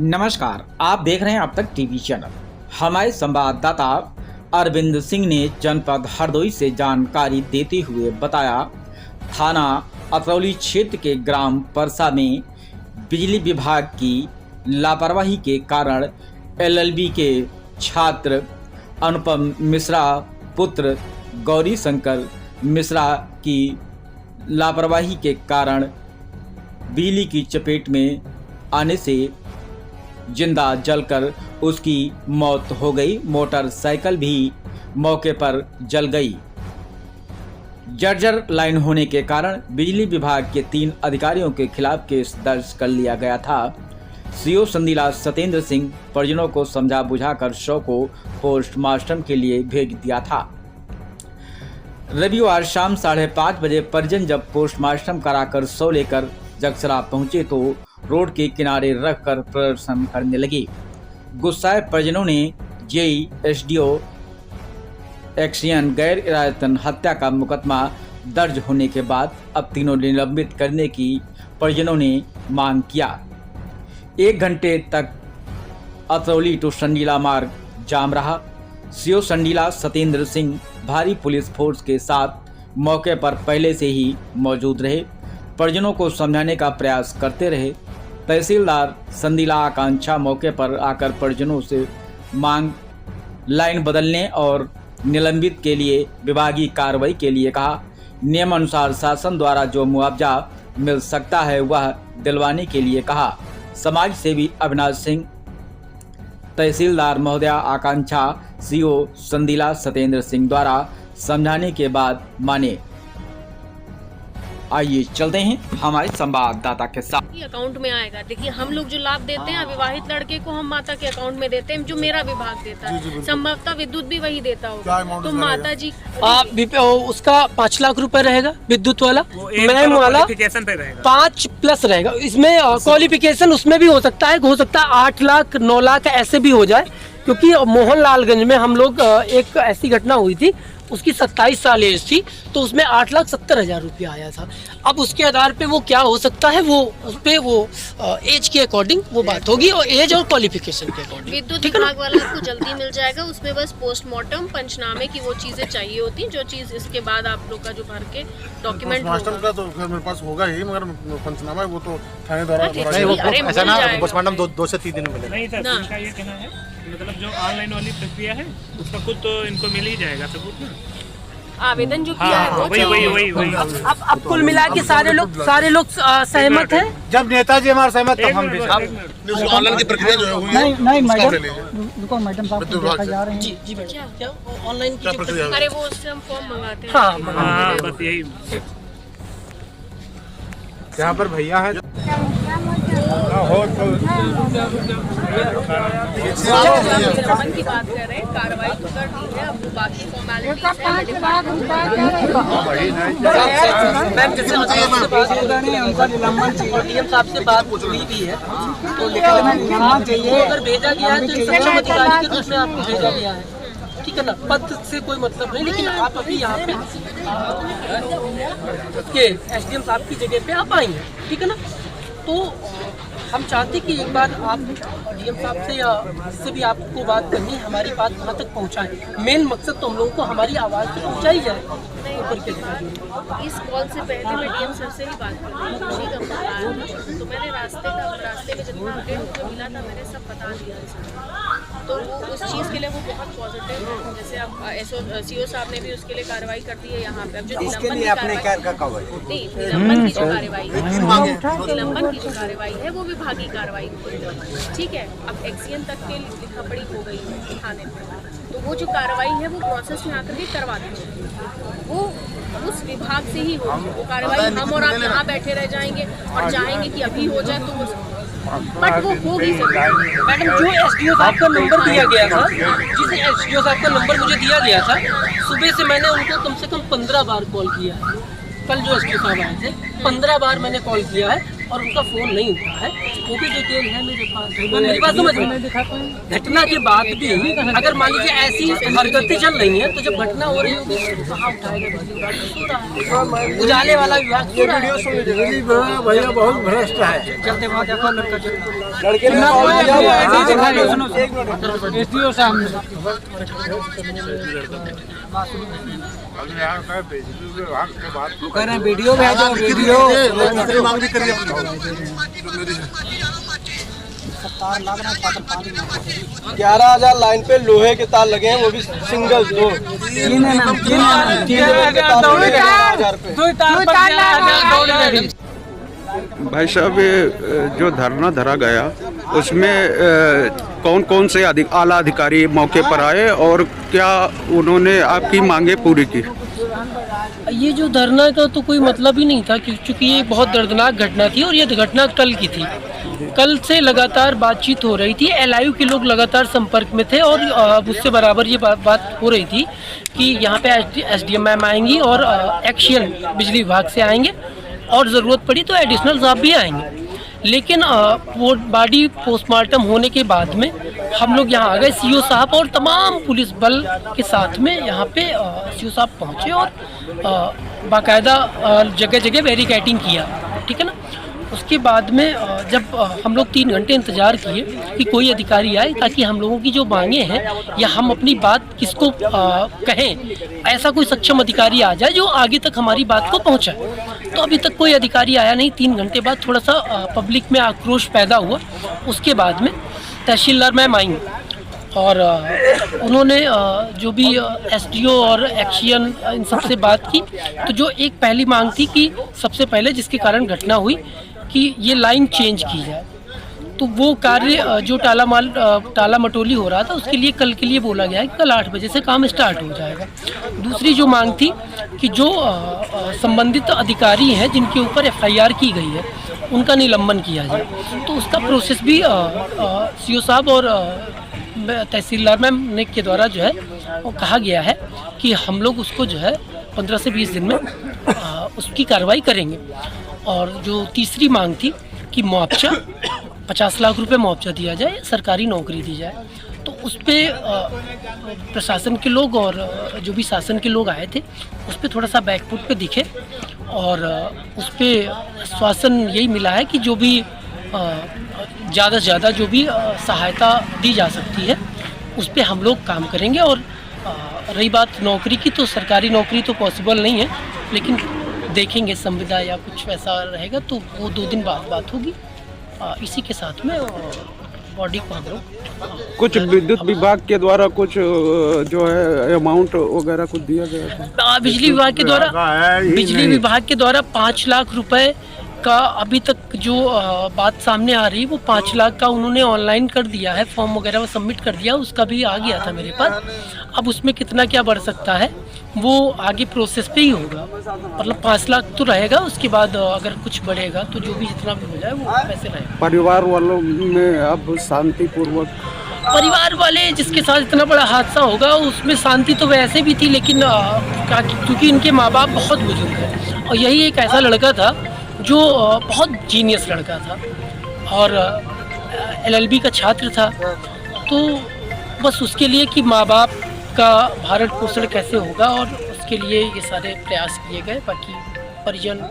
नमस्कार, आप देख रहे हैं अब तक टीवी चैनल। हमारे संवाददाता अरविंद सिंह ने जनपद हरदोई से जानकारी देते हुए बताया, थाना अतरौली क्षेत्र के ग्राम परसा में बिजली विभाग की लापरवाही के कारण एलएलबी के छात्र अनुपम मिश्रा पुत्र गौरी शंकर मिश्रा की लापरवाही के कारण बिजली की चपेट में आने से जिंदा जलकर उसकी मौत हो गई। मोटरसाइकिल भी मौके पर जल गई। जर्जर लाइन होने के कारण बिजली विभाग के 3 अधिकारियों के खिलाफ केस दर्ज कर लिया गया था। सीओ संदीला सतेंद्र सिंह परिजनों को समझा बुझाकर शव को पोस्टमार्टम के लिए भेज दिया था। रविवार शाम 5:30 बजे परिजन जब पोस्टमार्टम कराकर शव लेकर जगसरा पहुंचे तो रोड के किनारे रखकर प्रदर्शन करने लगे। गुस्साए परिजनों ने जेई एसडीओ एक्सियन गैर इरादतन हत्या का मुकदमा दर्ज होने के बाद अब तीनों निलंबित करने की परिजनों ने मांग किया। 1 घंटे तक अतरौली टू संडीला मार्ग जाम रहा। सीओ संडीला सतेंद्र सिंह भारी पुलिस फोर्स के साथ मौके पर पहले से ही मौजूद रहे। परिजनों को समझाने का प्रयास करते रहे। तहसीलदार संदीला आकांक्षा मौके पर आकर परिजनों से मांग लाइन बदलने और निलंबित के लिए विभागीय कार्रवाई के लिए कहा। नियमानुसार शासन द्वारा जो मुआवजा मिल सकता है वह दिलवाने के लिए कहा। समाज सेवी अविनाश सिंह, तहसीलदार महोदया आकांक्षा सीओ संदीला सतेंद्र सिंह द्वारा समझाने के बाद माने। आइए चलते हैं हमारे संवाददाता के साथ। अकाउंट में आएगा। देखिए, हम लोग जो लाभ देते हैं अविवाहित लड़के को हम माता के अकाउंट में देते हैं, जो मेरा विभाग देता है। संभवतः विद्युत भी वही देता होगा। तो माता जी उसका 5 लाख रुपए रहेगा विद्युत वाला, मैम वाला 5+ रहेगा। इसमें क्वालिफिकेशन उसमें भी हो सकता है 8 लाख 9 लाख ऐसे भी हो जाए, क्योंकि मोहनलालगंज में हम लोग एक ऐसी घटना हुई थी, उसकी 27 साल एज थी, तो उसमें 8,70,000 रुपया आया था। अब उसके आधार पे वो क्या हो सकता है, वो उस पे वो एज के अकॉर्डिंग वो बात होगी, और एज और क्वालिफिकेशन के अकॉर्डिंग। विद्युत विभाग वाला आपको जल्दी मिल जाएगा। उसमें बस पोस्टमार्टम पंचनामे की वो चीजें चाहिए होती, जो चीज इसके बाद आप लोग का जो भर के डॉक्यूमेंट पोस्टमार्टम का तो मेरे पास होगा ही, मगर पंचनामा वो तो थाने द्वारा पोस्टमार्टम 2 से 3 दिन में मिलेगा। नहीं सर, उनका ये कहना है मतलब जो ऑनलाइन वाली प्रक्रिया है उसका खुद तो इनको मिल ही जाएगा सबूत ना। आवेदन जो किया है वही। अब कुल मिला के सारे लोग सहमत हैं। जब नेताजी हमारे सहमत तब हम भी ऑनलाइन की प्रक्रिया जो है नहीं मैडम साहब देखा जा रहे हैं। जी क्या ऑनलाइन की प्रक्रिया? अरे वो उससे हम फॉर्म मंगाते हैं। हाँ, बस यही। यहाँ पर भैया है निलंबन की बात कर रहे हैं, कार्रवाई तो कर दी है, अब बाकी फॉर्मेलिटीज मैम जैसे उनका निलंबन डीएम साहब से बात हुई भी है, तो लेकिन अगर भेजा गया है तो सक्षम अधिकारी के रूप में आपको भेजा गया है, ठीक है ना। पद से कोई मतलब नहीं, लेकिन आप अभी यहाँ पे एसडीएम साहब की जगह पे आप आएंगे, ठीक है ना। तो हम चाहते कि एक बार आप डीएम साहब से या इससे भी आपको बात करनी, हमारी बात वहाँ तक पहुँचाएं। मेन मकसद तो हम लोगों को हमारी आवाज़ तो पहुँचाई जाए ऊपर के। इस कॉल से पहले मैं डीएम सर से ही बात कर रही थी, खुशी का फोन आया था, तो मैंने रास्ते में जितना अपडेट मुझे मिला था मैंने सब बता दिया। तो वो उस चीज़ के लिए वो बहुत पॉजिटिव है। जैसे अब सीओ साहब ने भी उसके लिए कार्रवाई कर दी है यहाँ पे। अब जो निलंबन की कार्रवाई है वो विभागीय कार्रवाई होगी, ठीक है। अब एक्सियन तक के लिखा पड़ी हो गई है थाने में, तो वो जो कार्रवाई है वो प्रोसेस में आकर के करवा दीजिए। वो उस विभाग से ही होगी वो कार्रवाई। हम और आप यहाँ बैठे रह जाएंगे और चाहेंगे कि अभी हो जाए, तो बट वो होगी सर। मैडम जो एसडीओ साहब का नंबर दिया गया था, जिस एसडीओ साहब का नंबर मुझे दिया गया था, सुबह से मैंने उनको कम से कम 15 बार कॉल किया है। कल जो एसडीओ साहब आए थे 15 बार मैंने कॉल किया है, और उनका फ़ोन नहीं हुआ है, वो भी डिटेल है मेरे पास। मेरी बात समझ में घटना के बाद भी अगर मान लीजिए ऐसी हरकतें चल रही हैं तो जब घटना हो रही होगी तो कहाँ उठाएगा? उजाले वाला विभाग भैया बहुत भ्रष्ट है। चलते वहाँ देखो लड़का एसडीओ साहब कह रहे हैं वीडियो भेजो, वीडियो मांग भी करिए 11,000 लाइन पे लोहे के तार लगे हैं, वो भी सिंगल दो। 3,000 भाई साहब, ये जो धरना धरा गया उसमें कौन कौन से आला अधिकारी मौके पर आए और क्या उन्होंने आपकी मांगे पूरी की? ये जो धरना का तो कोई मतलब ही नहीं था, क्योंकि ये बहुत दर्दनाक घटना थी और ये घटना कल की थी। कल से लगातार बातचीत हो रही थी, एलआईयू के लोग लगातार संपर्क में थे और उससे बराबर ये बात हो रही थी कि यहाँ पे एसडीएम मैम आएंगी और एक्शन बिजली विभाग से आएंगे और ज़रूरत पड़ी तो एडिशनल साहब भी आएंगे। लेकिन वो बॉडी पोस्टमार्टम होने के बाद में हम लोग यहाँ आ गए, सीओ साहब और तमाम पुलिस बल के साथ में यहाँ पे सीओ साहब पहुँचे और बाकायदा जगह जगह बैरिकेडिंग किया, ठीक है ना। उसके बाद में जब हम लोग 3 घंटे इंतज़ार किए कि कोई अधिकारी आए ताकि हम लोगों की जो मांगे हैं या हम अपनी बात किसको कहें, ऐसा कोई सक्षम अधिकारी आ जाए जो आगे तक हमारी बात को पहुंचाए। तो अभी तक कोई अधिकारी आया नहीं। 3 घंटे बाद थोड़ा सा पब्लिक में आक्रोश पैदा हुआ। उसके बाद में तहसीलदार मैम आई और उन्होंने जो भी एसडीओ और एक्शन इन सबसे बात की। तो जो एक पहली मांग थी कि सबसे पहले जिसके कारण घटना हुई कि ये लाइन चेंज की जाए, तो वो कार्य जो टाला मटोली हो रहा था उसके लिए कल के लिए बोला गया है कि कल 8 बजे से काम स्टार्ट हो जाएगा। दूसरी जो मांग थी कि जो संबंधित अधिकारी हैं जिनके ऊपर एफआईआर की गई है उनका निलंबन किया जाए। तो उसका प्रोसेस भी सीओ साहब और तहसीलदार मैम ने के द्वारा जो है वो कहा गया है कि हम लोग उसको जो है 15 से 20 दिन में उसकी कार्रवाई करेंगे। और जो तीसरी मांग थी कि मुआवजा 50 लाख रुपए मुआवजा दिया जाए, सरकारी नौकरी दी जाए। तो उस पर प्रशासन के लोग और जो भी शासन के लोग आए थे उस पर थोड़ा सा बैकफुट पे दिखे और उस पर आश्वासन यही मिला है कि जो भी ज़्यादा से ज़्यादा जो भी सहायता दी जा सकती है उस पर हम लोग काम करेंगे। और रही बात नौकरी की, तो सरकारी नौकरी तो पॉसिबल नहीं है, लेकिन देखेंगे संविदा या कुछ वैसा रहेगा तो वो 2 दिन बाद बात होगी। इसी के साथ में बॉडी को हम लोग कुछ विद्युत विभाग के द्वारा कुछ जो है अमाउंट वगैरह कुछ दिया गया था? बिजली विभाग के द्वारा 5 लाख रुपए का अभी तक जो बात सामने आ रही है वो 5 लाख का उन्होंने ऑनलाइन कर दिया है, फॉर्म वगैरह सबमिट कर दिया, उसका भी आ गया था मेरे पास। अब उसमें कितना क्या बढ़ सकता है वो आगे प्रोसेस पे ही होगा। मतलब 5 लाख तो रहेगा, उसके बाद अगर कुछ बढ़ेगा तो जो भी जितना भी हो जाए वो पैसे रहेगा। परिवार वालों में अब शांतिपूर्वक, परिवार वाले जिसके साथ इतना बड़ा हादसा होगा उसमें शांति तो वैसे भी थी, लेकिन क्योंकि इनके माँ बाप बहुत बुजुर्ग हैं और यही एक ऐसा लड़का था जो बहुत जीनियस लड़का था और एलएलबी का छात्र था। तो बस उसके लिए कि माँ बाप का भरण पोषण कैसे होगा और उसके लिए ये सारे प्रयास किए गए। बाकी परिजन तो